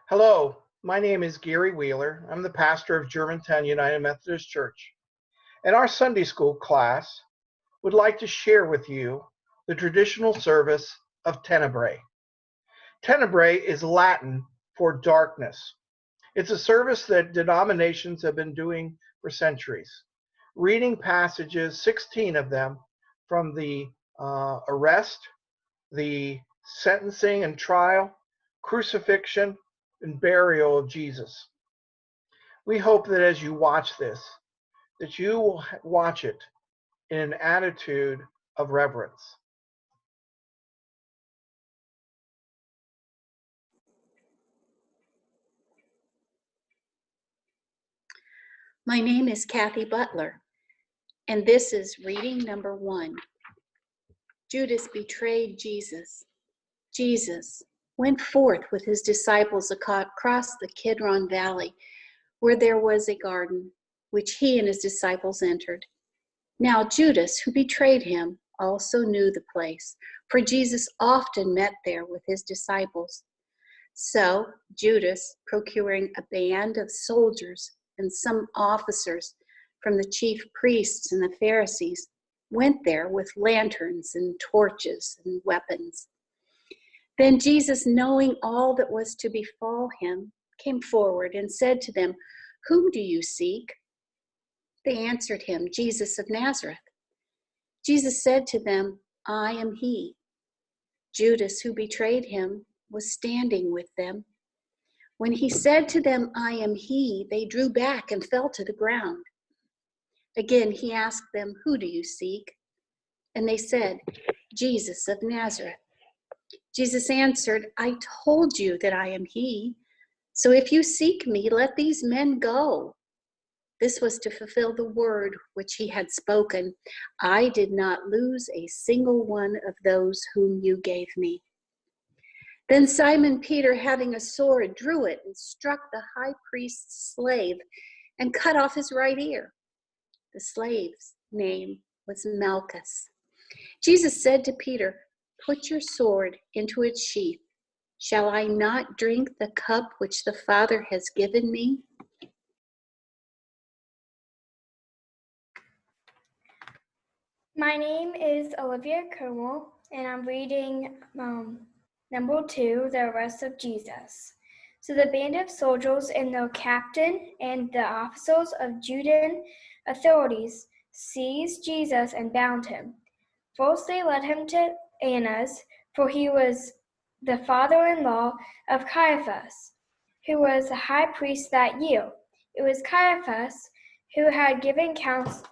Hello, my name is Gary Wheeler. I'm the pastor of Germantown United Methodist Church. And our Sunday school class would like to share with you the traditional service of Tenebrae. Tenebrae is Latin for darkness. It's a service that denominations have been doing for centuries, reading passages, 16 of them, from the arrest, the sentencing and trial, crucifixion, and burial of Jesus. We hope that as you watch this, that you will watch it in an attitude of reverence. My name is Kathy Butler, and this is reading number 1. Judas betrayed Jesus. Jesus went forth with his disciples across the Kidron Valley, where there was a garden, which he and his disciples entered. Now Judas, who betrayed him, also knew the place, for Jesus often met there with his disciples. So Judas, procuring a band of soldiers and some officers from the chief priests and the Pharisees, went there with lanterns and torches and weapons. Then Jesus, knowing all that was to befall him, came forward and said to them, "Whom do you seek?" They answered him, "Jesus of Nazareth." Jesus said to them, "I am he." Judas, who betrayed him, was standing with them. When he said to them, "I am he," they drew back and fell to the ground. Again he asked them, "Who do you seek?" And they said, "Jesus of Nazareth." Jesus answered, "I told you that I am he. So if you seek me, let these men go." This was to fulfill the word which he had spoken, "I did not lose a single one of those whom you gave me." Then Simon Peter, having a sword, drew it and struck the high priest's slave and cut off his right ear. The slave's name was Malchus. Jesus said to Peter, "Put your sword into its sheath. Shall I not drink the cup which the Father has given me?" My name is Olivia Kerwell, and I'm reading number 2, The Arrest of Jesus. So the band of soldiers and the captain and the officers of Judean authorities seized Jesus and bound him. First they led him to Annas, for he was the father-in-law of Caiaphas, who was the high priest that year. It was Caiaphas who had given counsel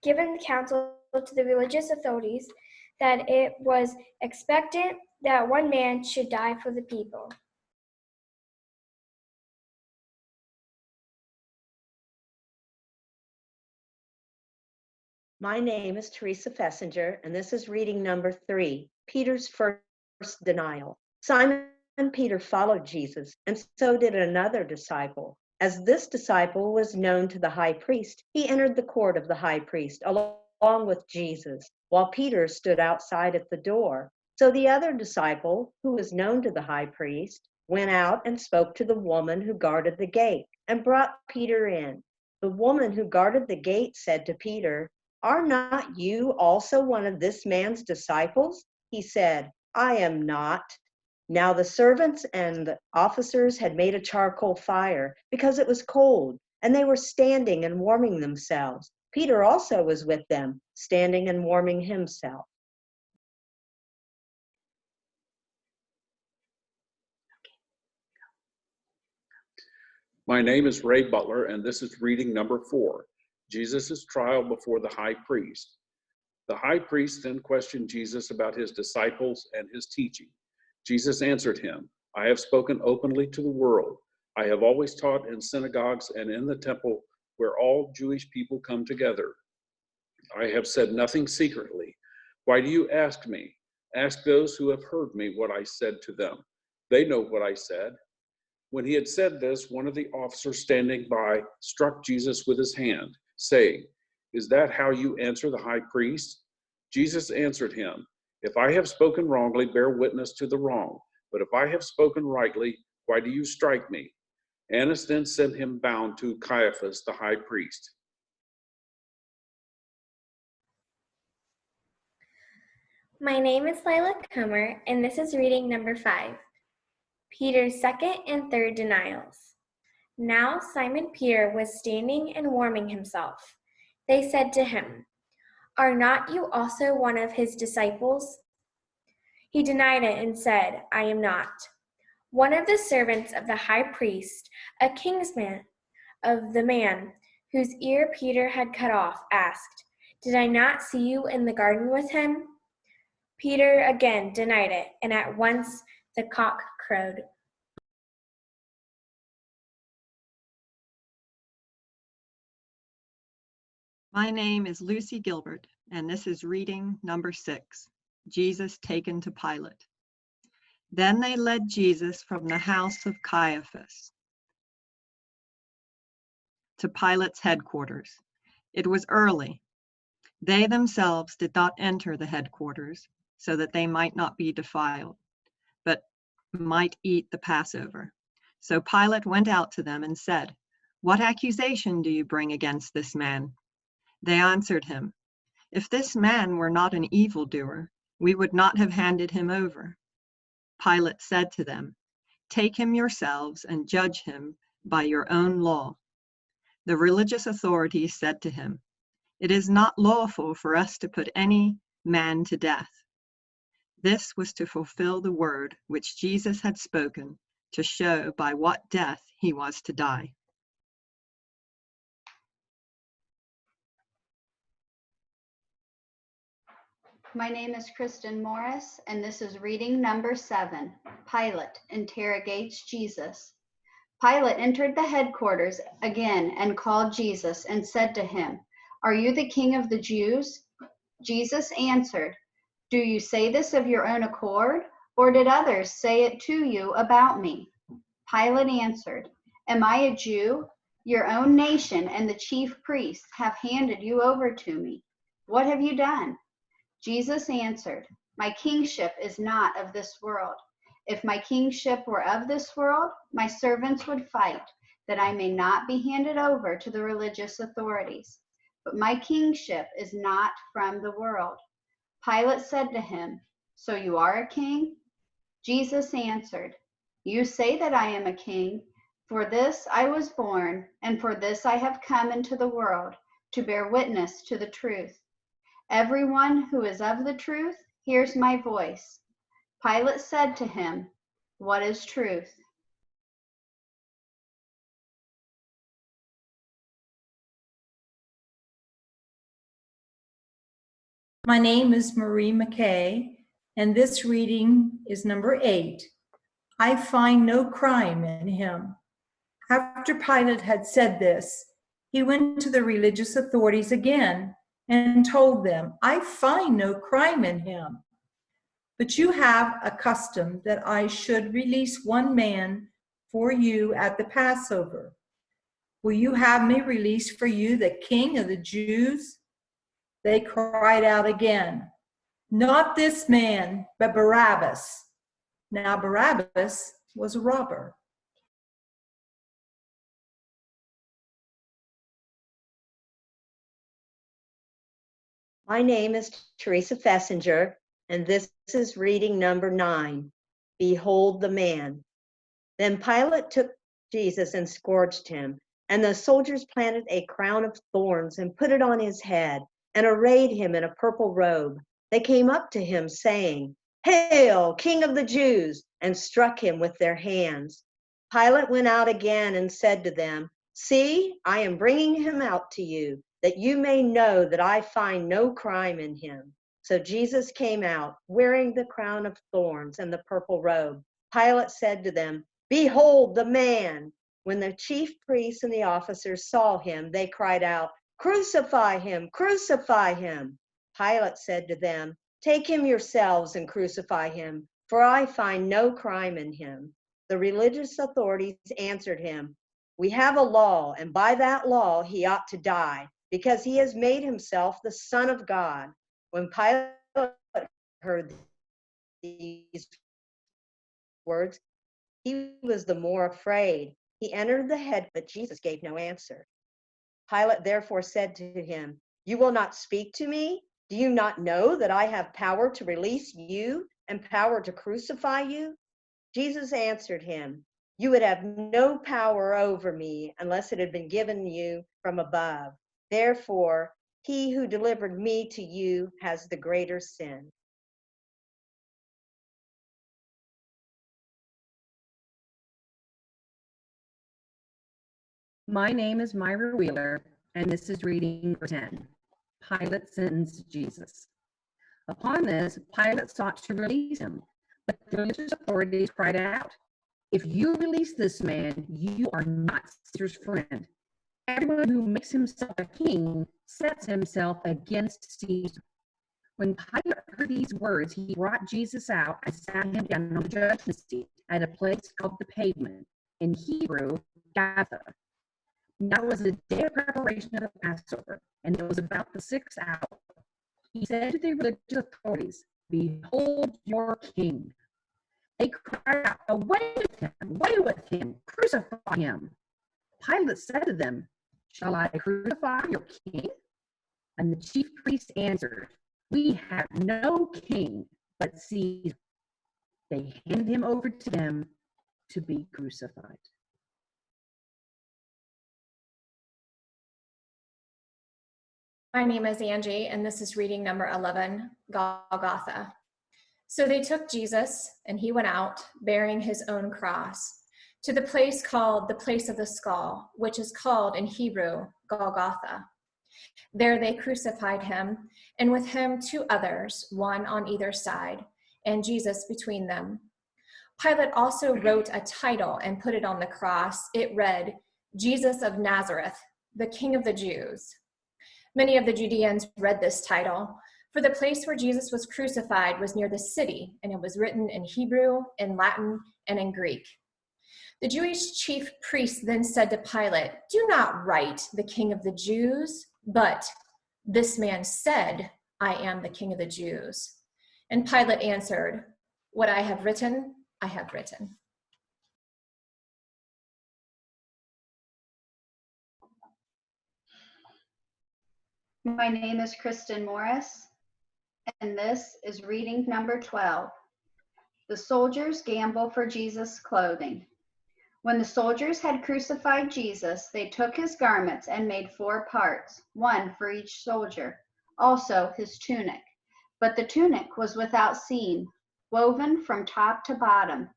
to the religious authorities that it was expected that one man should die for the people. My name is Teresa Fessinger, and this is reading number 3, Peter's first denial. Simon Peter followed Jesus, and so did another disciple. As this disciple was known to the high priest, he entered the court of the high priest along with Jesus, while Peter stood outside at the door. So the other disciple, who was known to the high priest, went out and spoke to the woman who guarded the gate and brought Peter in. The woman who guarded the gate said to Peter, "Are not you also one of this man's disciples?" He said, "I am not." Now the servants and the officers had made a charcoal fire because it was cold, and they were standing and warming themselves. Peter also was with them, standing and warming himself. My name is Ray Butler, and this is reading number 4, Jesus' trial before the high priest. The high priest then questioned Jesus about his disciples and his teaching. Jesus answered him, "I have spoken openly to the world. I have always taught in synagogues and in the temple where all Jewish people come together. I have said nothing secretly. Why do you ask me? Ask those who have heard me what I said to them. They know what I said." When he had said this, one of the officers standing by struck Jesus with his hand, saying, "Is that how you answer the high priest?" Jesus answered him, "If I have spoken wrongly, bear witness to the wrong. But if I have spoken rightly, Why do you strike me?" Annas then sent him bound to Caiaphas, the high priest. My name is Lila Comer, and this is reading number 5, Peter's second and third denials. Now Simon Peter was standing and warming himself. They said to him, "Are not you also one of his disciples?" He denied it and said, "I am not." One of the servants of the high priest, a kinsman of the man whose ear Peter had cut off, asked, "Did I not see you in the garden with him?" Peter again denied it, and at once the cock crowed. My name is Lucy Gilbert, and this is reading number 6, Jesus taken to Pilate. Then they led Jesus from the house of Caiaphas to Pilate's headquarters. It was early. They themselves did not enter the headquarters, so that they might not be defiled, but might eat the Passover. So Pilate went out to them and said, "What accusation do you bring against this man?" They answered him, "If this man were not an evildoer, we would not have handed him over." Pilate said to them, "Take him yourselves and judge him by your own law." The religious authorities said to him, "It is not lawful for us to put any man to death." This was to fulfill the word which Jesus had spoken to show by what death he was to die. My name is Kristen Morris, and this is reading number 7, Pilate interrogates Jesus. Pilate entered the headquarters again and called Jesus and said to him, "Are you the king of the Jews?" Jesus answered, "Do you say this of your own accord, or did others say it to you about me?" Pilate answered, "Am I a Jew? Your own nation and the chief priests have handed you over to me. What have you done?" Jesus answered, "My kingship is not of this world. If my kingship were of this world, my servants would fight, that I may not be handed over to the religious authorities. But my kingship is not from the world." Pilate said to him, "So you are a king?" Jesus answered, "You say that I am a king. For this I was born, and for this I have come into the world, to bear witness to the truth. Everyone who is of the truth hears my voice." Pilate said to him, "What is truth?" My name is Marie McKay, and this reading is number 8. I find no crime in him. After Pilate had said this, he went to the religious authorities again and told them, "I find no crime in him. But you have a custom that I should release one man for you at the Passover. Will you have me release for you the King of the Jews?" They cried out again, "Not this man, but Barabbas." Now Barabbas was a robber. My name is Teresa Fessinger, and this is reading number 9, Behold the Man. Then Pilate took Jesus and scourged him, and the soldiers planted a crown of thorns and put it on his head, and arrayed him in a purple robe. They came up to him, saying, "Hail, King of the Jews!" and struck him with their hands. Pilate went out again and said to them, "See, I am bringing him out to you, that you may know that I find no crime in him." So Jesus came out, wearing the crown of thorns and the purple robe. Pilate said to them, "Behold the man!" When the chief priests and the officers saw him, they cried out, "Crucify him! Crucify him!" Pilate said to them, "Take him yourselves and crucify him, for I find no crime in him." The religious authorities answered him, "We have a law, and by that law he ought to die, because he has made himself the Son of God." When Pilate heard these words, He was the more afraid. He entered the head, but Jesus gave no answer. Pilate therefore said to him, "You will not speak to me? Do you not know that I have power to release you and power to crucify you?" Jesus answered him, "You would have no power over me unless it had been given you from above. Therefore, he who delivered me to you has the greater sin." My name is Myra Wheeler, and this is reading number 10. Pilate sentenced Jesus. Upon this, Pilate sought to release him, but the religious authorities cried out, "If you release this man, you are not Caesar's friend. Everyone who makes himself a king sets himself against Caesar." When Pilate heard these words, he brought Jesus out and sat him down on the judgment seat at a place called the Pavement, in Hebrew, Gabbatha. Now it was the day of preparation of the Passover, and it was about the 6th hour. He said to the religious authorities, "Behold your king." They cried out, "Away with him! Away with him! Crucify him!" Pilate said to them, "Shall I crucify your king?" And the chief priests answered, "We have no king but Caesar." They handed him over to them to be crucified. My name is Angie, and this is reading number 11, Golgotha. So they took Jesus, and he went out, bearing his own cross, to the place called the place of the skull, which is called in Hebrew, Golgotha. There they crucified him, and with him 2 others, one on either side, and Jesus between them. Pilate also wrote a title and put it on the cross. It read, "Jesus of Nazareth, the King of the Jews." Many of the Judeans read this title, for the place where Jesus was crucified was near the city, and it was written in Hebrew, in Latin, and in Greek. The Jewish chief priest then said to Pilate, "Do not write the King of the Jews, but this man said, 'I am the King of the Jews.'" And Pilate answered, "What I have written, I have written." My name is Kristen Morris, and this is reading number 12. The soldiers gamble for Jesus' clothing. When the soldiers had crucified Jesus, they took his garments and made 4 parts, one for each soldier, also his tunic. But the tunic was without seam, woven from top to bottom.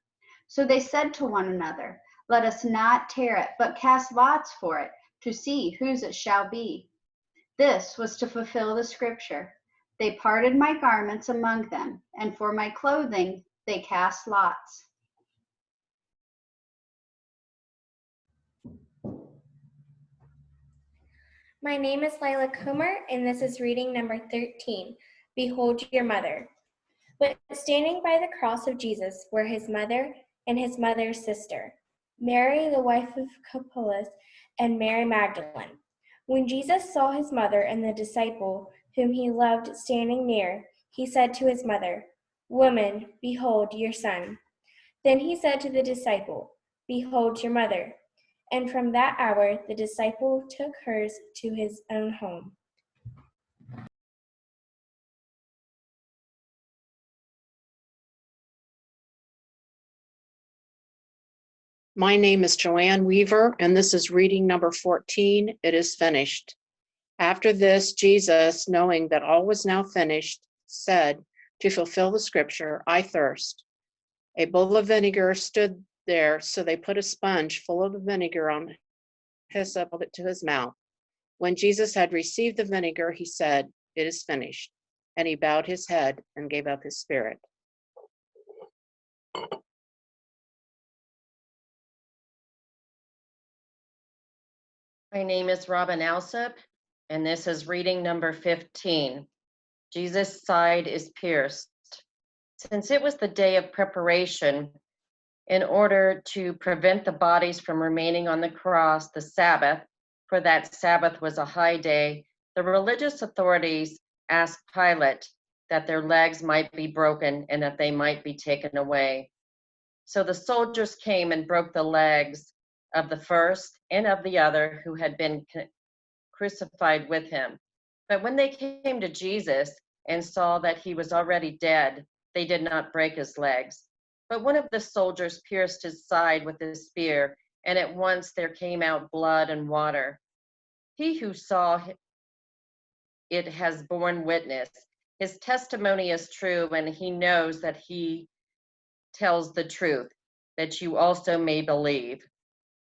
So they said to one another, "Let us not tear it, but cast lots for it, to see whose it shall be." This was to fulfill the scripture, "They parted my garments among them, and for my clothing they cast lots." My name is Lila Kumar, and this is reading number 13, Behold Your Mother. But standing by the cross of Jesus were his mother and his mother's sister, Mary, the wife of Clopas, and Mary Magdalene. When Jesus saw his mother and the disciple whom he loved standing near, he said to his mother, "Woman, behold your son." Then he said to the disciple, "Behold your mother." And from that hour the disciple took hers to his own home. My name is Joanne Weaver, and this is reading number 14. It is finished. After this, Jesus, knowing that all was now finished, said, to fulfill the scripture, "I thirst." A bowl of vinegar stood there, so they put a sponge full of the vinegar on hyssop, held it to his mouth. When Jesus had received the vinegar, he said, "It is finished." And he bowed his head and gave up his spirit. My name is Robin Alsop, and this is reading number 15. Jesus' side is pierced. Since it was the day of preparation, in order to prevent the bodies from remaining on the cross, the Sabbath, for that Sabbath was a high day, the religious authorities asked Pilate that their legs might be broken and that they might be taken away. So the soldiers came and broke the legs of the first and of the other who had been crucified with him. But when they came to Jesus and saw that he was already dead, they did not break his legs. But one of the soldiers pierced his side with a spear, and at once there came out blood and water. He who saw it has borne witness. His testimony is true, and he knows that he tells the truth, that you also may believe.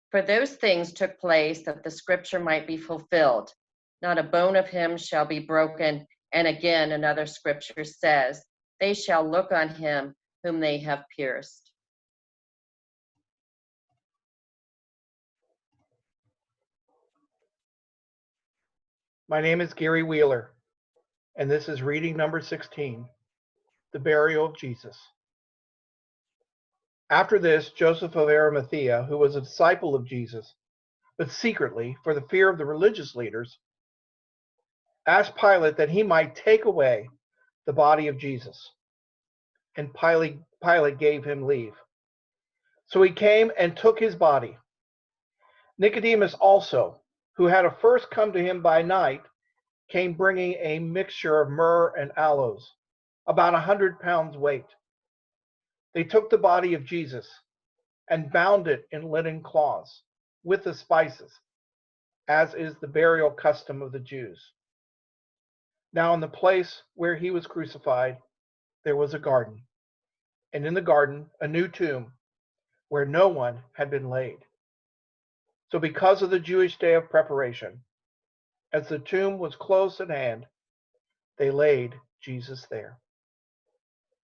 For those things took place that the scripture might be fulfilled. Not a bone of him shall be broken. And again, another scripture says, they shall look on him whom they have pierced. My name is Gary Wheeler, and this is reading number 16, The Burial of Jesus. After this, Joseph of Arimathea, who was a disciple of Jesus, but secretly, for the fear of the religious leaders, asked Pilate that he might take away the body of Jesus. And Pilate gave him leave. So he came and took his body. Nicodemus also, who had at first come to him by night, came bringing a mixture of myrrh and aloes, about 100 pounds weight. They took the body of Jesus and bound it in linen cloths with the spices, as is the burial custom of the Jews. Now in the place where he was crucified, there was a garden, and in the garden a new tomb where no one had been laid. So because of the Jewish day of preparation, as the tomb was close at hand, they laid Jesus there.